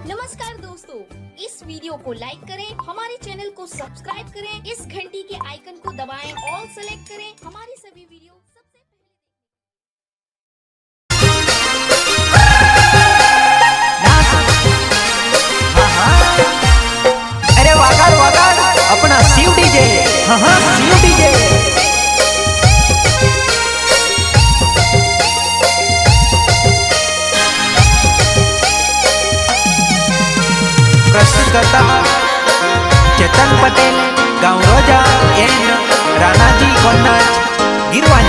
नमस्कार दोस्तों, इस वीडियो को लाइक करें, हमारे चैनल को सब्सक्राइब करें, इस घंटी के आइकन को दबाएं, ऑल सेलेक्ट करें हमारी सभी वीडियो सबसे पहले। अरे वागाड़ वागाड़ अपना शिव डीजे, हाँ शिव डीजे। प्रस्तुत करता चेतन पटेल, गाँव रोजा एन रानाजी कोन्नज गिरवानी।